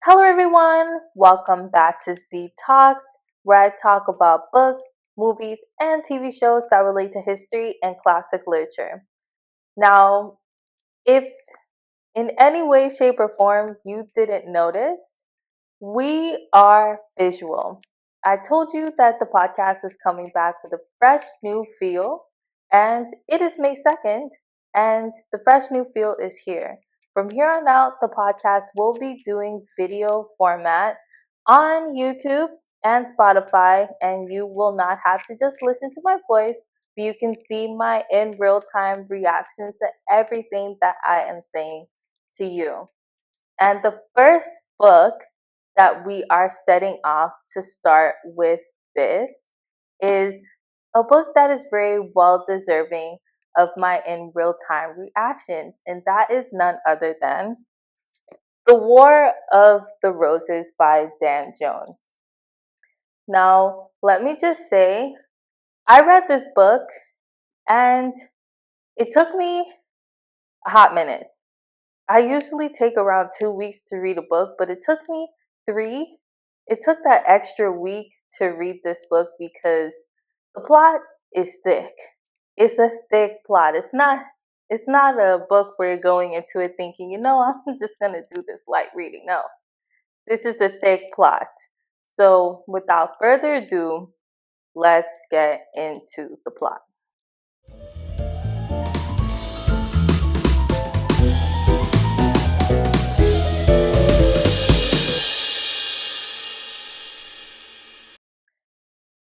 Hello, everyone. Welcome back to ZTalks, where I talk about books, movies, and TV shows that relate to history and classic literature. Now, if in any way, shape, or form you didn't notice, we are visual. I told you that the podcast is coming back with a fresh new feel, and it is May 2nd, and the fresh new feel is here. From here on out, the podcast will be doing video format on YouTube and Spotify, and you will not have to just listen to my voice, but you can see my in real time reactions to everything that I am saying to you. And the first book that we are setting off to start with this is a book that is very well deserving of my in real time reactions, and that is none other than The War of the Roses by Dan Jones. Now, let me just say, I read this book and it took me a hot minute. I usually take around 2 weeks to read a book, but it took me three. It took that extra week to read this book because the plot is thick. It's a thick plot. It's not a book where you're going into it thinking, I'm just gonna do this light reading. No. This is a thick plot. So without further ado, let's get into the plot.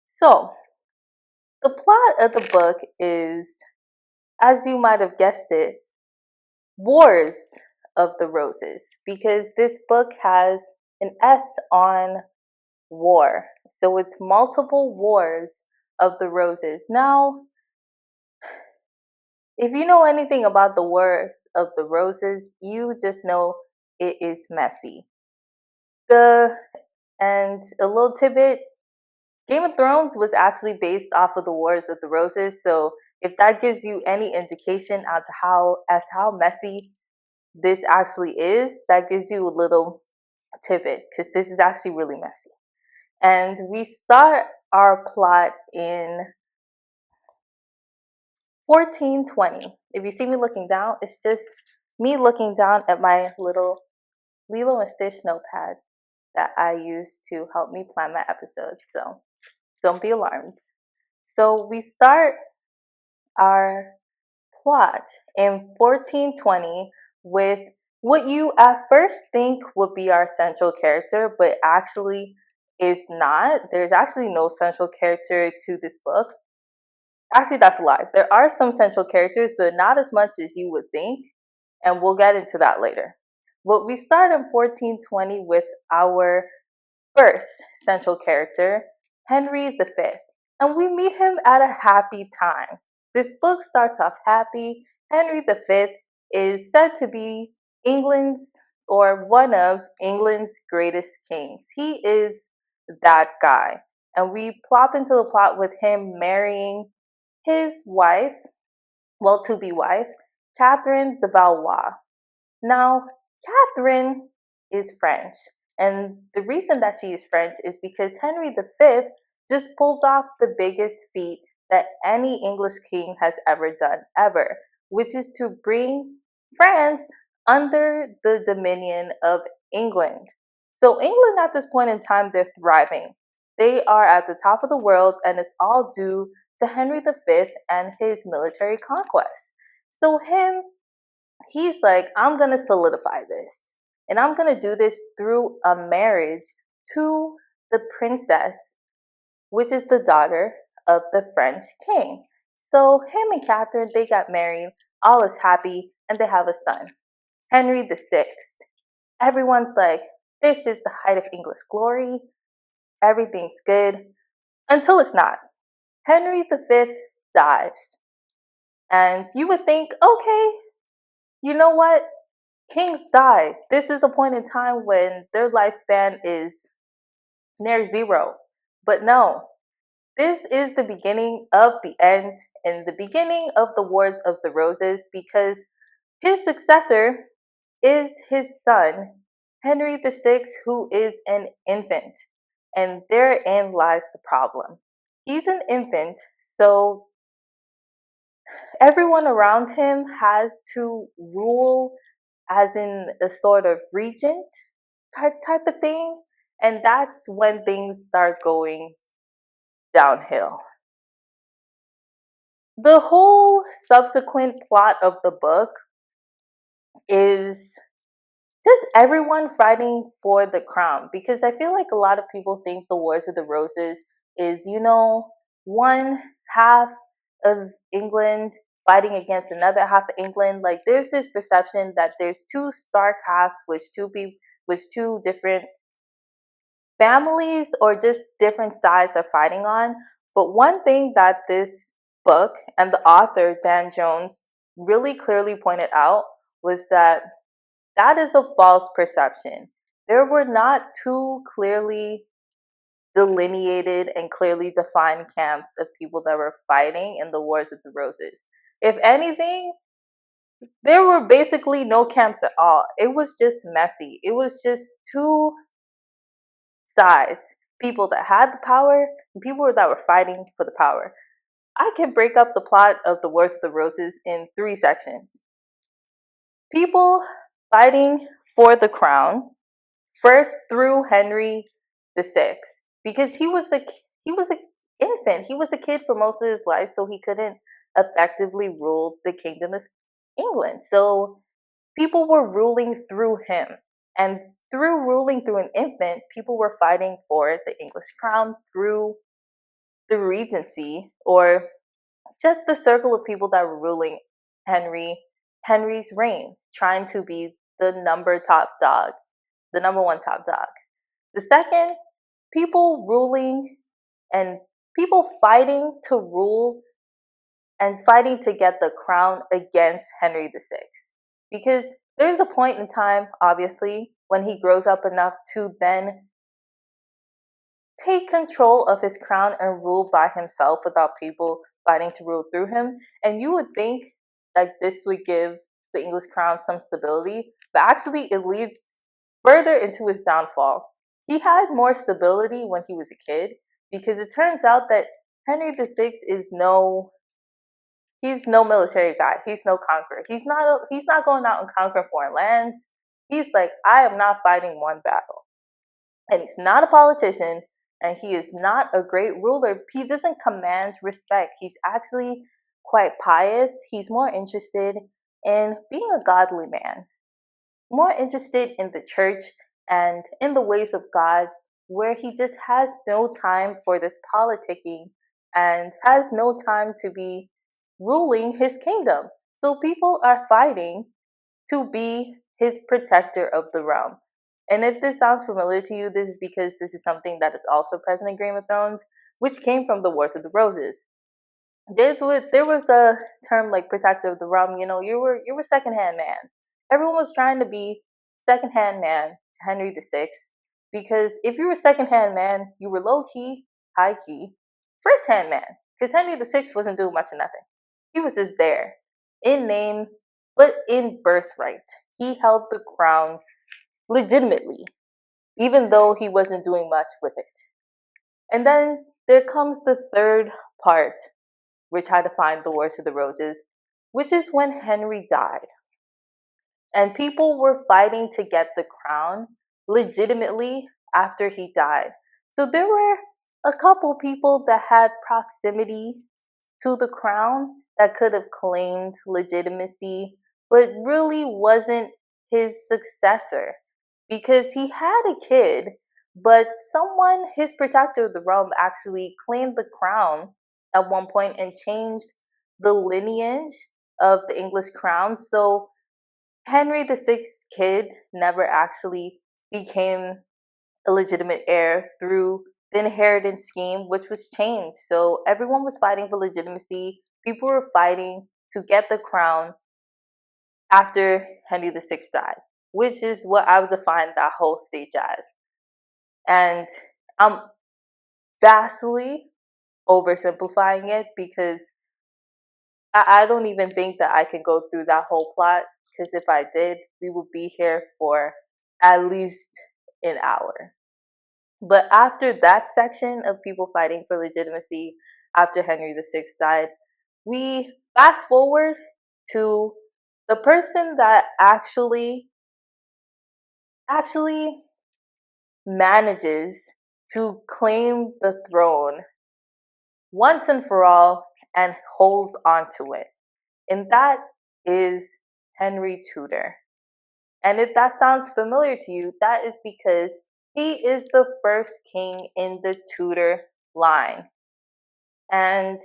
So, the plot of the book is, as you might have guessed it, Wars of the Roses, because this book has an S on war. So it's multiple wars of the roses. Now, if you know anything about the Wars of the Roses, you just know it is messy. And a little tidbit, Game of Thrones was actually based off of the Wars of the Roses, so if that gives you any indication as to how messy this actually is, that gives you a little tidbit, because this is actually really messy. And we start our plot in 1420. If you see me looking down, it's just me looking down at my little Lilo and Stitch notepad that I use to help me plan my episodes. So don't be alarmed. So we start our plot in 1420 with what you at first think would be our central character, but actually is not. There's actually no central character to this book. Actually, that's a lie. There are some central characters, but not as much as you would think, and we'll get into that later. But we start in 1420 with our first central character, Henry V, and we meet him at a happy time. This book starts off happy. Henry V is said to be England's or one of England's greatest kings. He is that guy. And we plop into the plot with him marrying his wife, well, to be wife, Catherine de Valois. Now, Catherine is French, and the reason that she is French is because Henry V just pulled off the biggest feat that any English king has ever done, ever, which is to bring France under the dominion of England. So, England at this point in time, they're thriving. They are at the top of the world, and it's all due to Henry V and his military conquest. So, he's like, I'm going to solidify this. And I'm going to do this through a marriage to the princess, which is the daughter of the French king. So him and Catherine, they got married. All is happy, and they have a son, Henry VI. Everyone's like, this is the height of English glory. Everything's good. Until it's not. Henry V dies. And you would think, okay, you know what? Kings die. This is a point in time when their lifespan is near zero. But no, this is the beginning of the end and the beginning of the Wars of the Roses, because his successor is his son, Henry VI, who is an infant. And therein lies the problem. He's an infant, so everyone around him has to rule as in a sort of regent type of thing. And that's when things start going downhill. The whole subsequent plot of the book is just everyone fighting for the crown, because I feel like a lot of people think the Wars of the Roses is, one half of England fighting against another half of England. Like there's this perception that there's two stark halves, which two different families or just different sides are fighting on. But one thing that this book and the author Dan Jones really clearly pointed out was that that is a false perception. There were not two clearly delineated and clearly defined camps of people that were fighting in the Wars of the Roses. If anything, there were basically no camps at all. It was just messy. It was just two sides, people that had the power and people that were fighting for the power. I can break up the plot of the Wars of the Roses in three sections. People fighting for the crown, first through Henry VI, because he was an infant. He was a kid for most of his life, so he couldn't effectively rule the kingdom of England. So people were ruling through him, and through ruling through an infant, people were fighting for the English crown through the regency, or just the circle of people that were ruling Henry's reign, trying to be the number one top dog. The second, people ruling and people fighting to rule and fighting to get the crown against Henry VI. Because there's a point in time, obviously, when he grows up enough to then take control of his crown and rule by himself without people fighting to rule through him. And you would think that this would give the English crown some stability, but actually it leads further into his downfall. He had more stability when he was a kid, because it turns out that Henry VI he's no military guy. He's no conqueror. He's not going out and conquering foreign lands. He's like, I am not fighting one battle. And he's not a politician, and he is not a great ruler. He doesn't command respect. He's actually quite pious. He's more interested in being a godly man, more interested in the church and in the ways of God, where he just has no time for this politicking and has no time to be ruling his kingdom. So people are fighting to be his protector of the realm. And if this sounds familiar to you, this is because this is something that is also present in Game of Thrones, which came from the Wars of the Roses. There was a term like protector of the realm. You were secondhand man. Everyone was trying to be secondhand man to Henry VI, because if you were secondhand man, you were low key, high key, first hand man. Because Henry VI wasn't doing much of nothing. He was just there in name, but in birthright. He held the crown legitimately, even though he wasn't doing much with it. And then there comes the third part, which I define the Wars of the Roses, which is when Henry died. And people were fighting to get the crown legitimately after he died. So there were a couple people that had proximity to the crown that could have claimed legitimacy, but really wasn't his successor, because he had a kid, but someone, his protector of the realm, actually claimed the crown at one point and changed the lineage of the English crown. So Henry VI's kid never actually became a legitimate heir through the inheritance scheme, which was changed. So everyone was fighting for legitimacy. People were fighting to get the crown after Henry VI died, which is what I would define that whole stage as. And I'm vastly oversimplifying it, because I don't even think that I can go through that whole plot, because if I did, we would be here for at least an hour. But after that section of people fighting for legitimacy after Henry VI died, we fast forward to the person that actually manages to claim the throne once and for all and holds onto it. And that is Henry Tudor. And if that sounds familiar to you, that is because he is the first king in the Tudor line. And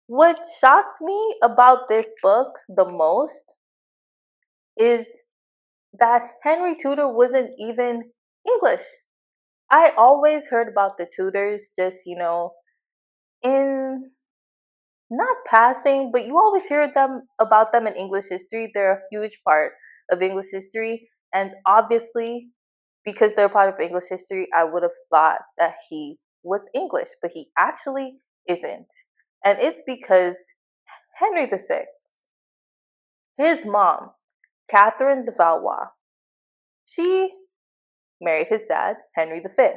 what shocked me about this book the most is that Henry Tudor wasn't even English. I always heard about the Tudors just, in not passing, but you always hear about them in English history. They're a huge part of English history. And obviously, because they're part of English history, I would have thought that he was English, but he actually isn't. And it's because Henry VI, his mom, Catherine de Valois, she married his dad, Henry V.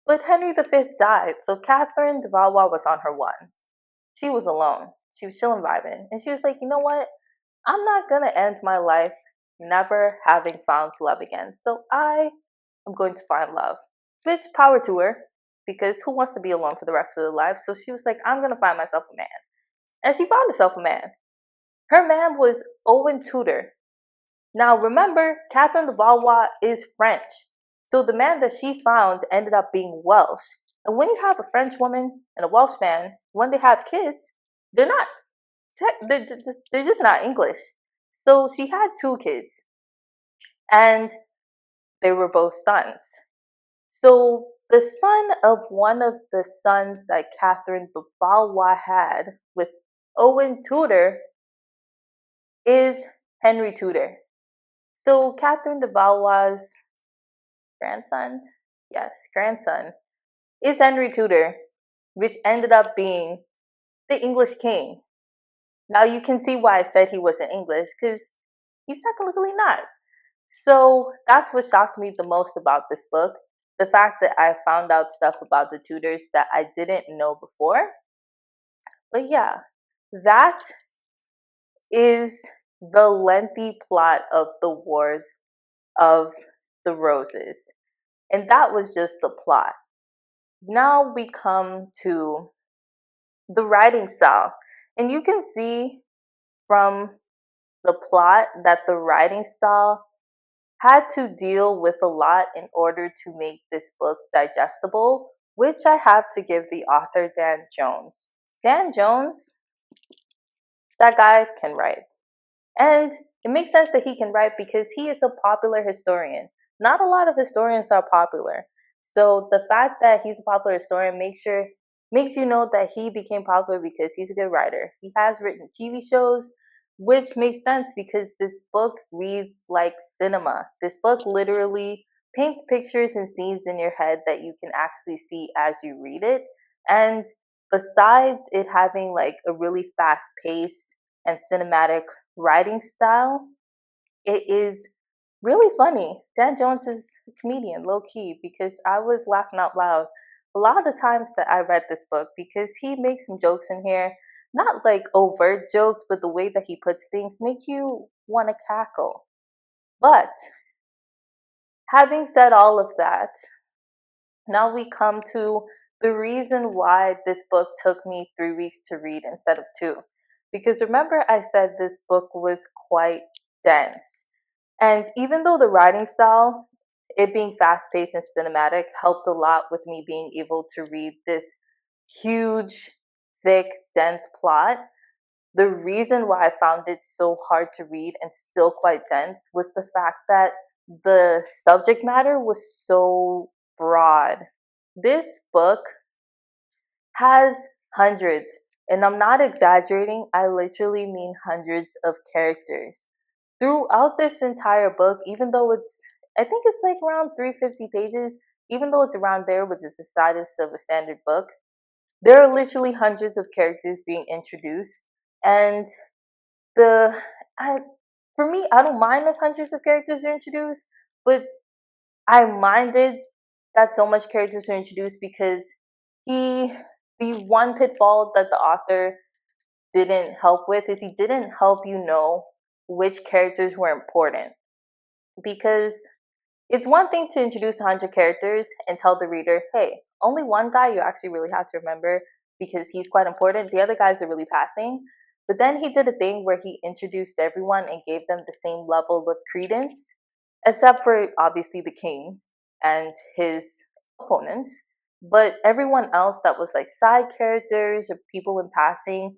But Henry V died, so Catherine de Valois was on her ones. She was alone. She was chilling, vibing. And she was like, you know what? I'm not going to end my life never having found love again. So I am going to find love. Which, power to her, because who wants to be alone for the rest of their life? So she was like, I'm going to find myself a man. And she found herself a man. Her man was Owen Tudor. Now remember, Catherine de Valois is French. So the man that she found ended up being Welsh. And when you have a French woman and a Welsh man, when they have kids, they're not, they're just not English. So she had 2 kids. And they were both sons. So the son of one of the sons that Catherine de Valois had with Owen Tudor is Henry Tudor. So Catherine de Valois' grandson, is Henry Tudor, which ended up being the English king. Now you can see why I said he wasn't English, because he's technically not. So that's what shocked me the most about this book. The fact that I found out stuff about the Tudors that I didn't know before. But yeah, that is the lengthy plot of the Wars of the Roses. And that was just the plot. Now we come to the writing style. And you can see from the plot that the writing style had to deal with a lot in order to make this book digestible, which I have to give the author Dan Jones. Dan Jones, that guy can write. And it makes sense that he can write because he is a popular historian. Not a lot of historians are popular. So the fact that he's a popular historian makes you know that he became popular because he's a good writer. He has written TV shows, which makes sense because this book reads like cinema. This book literally paints pictures and scenes in your head that you can actually see as you read it. And besides it having like a really fast paced and cinematic writing style, it is really funny. Dan Jones is a comedian, low key, because I was laughing out loud a lot of the times that I read this book because he makes some jokes in here. Not like overt jokes, but the way that he puts things make you want to cackle. But having said all of that, now we come to the reason why this book took me 3 weeks to read instead of 2. Because remember, I said this book was quite dense. And even though the writing style, it being fast paced and cinematic, helped a lot with me being able to read this huge, thick, dense plot, the reason why I found it so hard to read and still quite dense was the fact that the subject matter was so broad. This book has hundreds, and I'm not exaggerating, I literally mean hundreds of characters. Throughout this entire book, even though I think it's like around 350 pages, even though it's around there, which is the size of a standard book, there are literally hundreds of characters being introduced. And for me, I don't mind if hundreds of characters are introduced, but I minded that so much characters are introduced because the one pitfall that the author didn't help with is he didn't help you know which characters were important. Because it's one thing to introduce 100 characters and tell the reader, hey, only one guy you actually really have to remember because he's quite important. The other guys are really passing. But then he did a thing where he introduced everyone and gave them the same level of credence, except for obviously the king and his opponents. But everyone else that was like side characters or people in passing,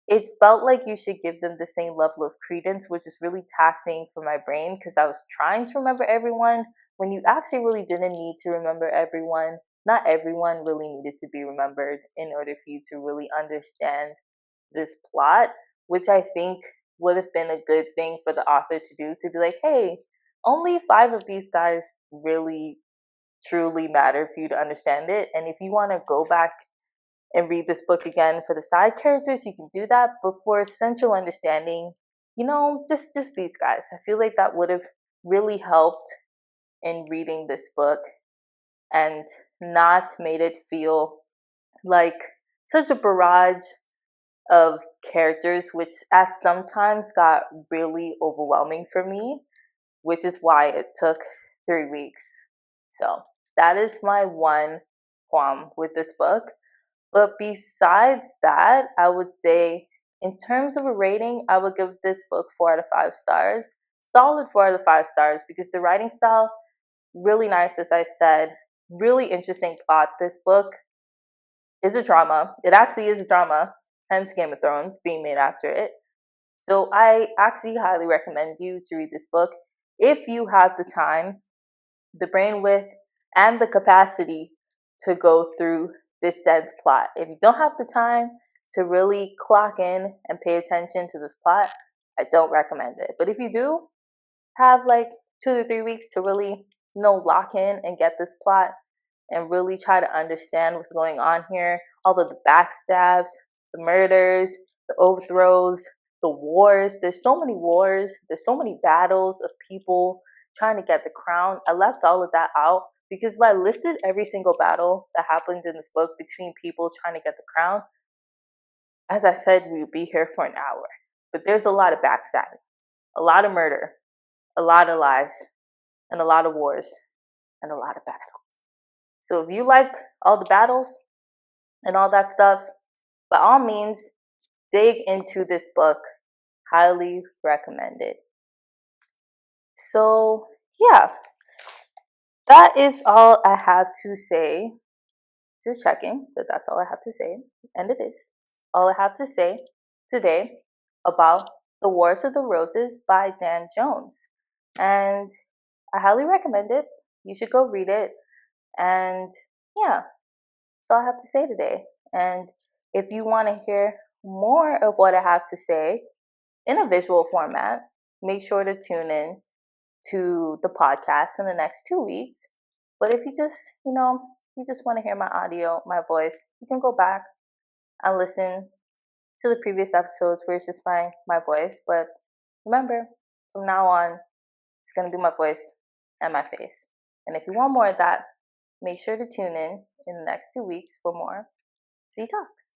it felt like you should give them the same level of credence, which is really taxing for my brain because I was trying to remember everyone when you actually really didn't need to remember everyone. Not everyone really needed to be remembered in order for you to really understand this plot, which I think would have been a good thing for the author to do, to be like, hey, only 5 of these guys really truly matter for you to understand it. And if you want to go back and read this book again for the side characters, you can do that. But for central understanding, just these guys. I feel like that would have really helped in reading this book and not made it feel like such a barrage of characters, which at sometimes got really overwhelming for me, which is why it took 3 weeks. So that is my one qualm with this book. But besides that, I would say in terms of a rating, I would give this book 4 out of 5 stars. Solid 4 out of 5 stars because the writing style, really nice, as I said, really interesting plot. This book is a drama. It actually is a drama, hence Game of Thrones being made after it. So I actually highly recommend you to read this book if you have the time, the brainwidth, and the capacity to go through this dense plot. If you don't have the time to really clock in and pay attention to this plot, I don't recommend it. But if you do have like 2 to 3 weeks to really lock in and get this plot and really try to understand what's going on here, all of the backstabs, the murders, the overthrows, the wars. There's so many wars. There's so many battles of people trying to get the crown. I left all of that out because if I listed every single battle that happened in this book between people trying to get the crown, as I said, we would be here for an hour. But there's a lot of backstabbing, a lot of murder, a lot of lies, and a lot of wars, and a lot of battles. So if you like all the battles and all that stuff, by all means, dig into this book. Highly recommended. So, yeah, that is all I have to say. Just checking that that's all I have to say. And it is all I have to say today about The Wars of the Roses by Dan Jones. And I highly recommend it. You should go read it. And yeah, that's all I have to say today. And if you want to hear more of what I have to say in a visual format, make sure to tune in to the podcast in the next 2 weeks. But if you just, you just want to hear my audio, my voice, you can go back and listen to the previous episodes where it's just my voice. But remember, from now on, it's going to be my voice and my face. And if you want more of that, make sure to tune in the next 2 weeks for more ZTalks.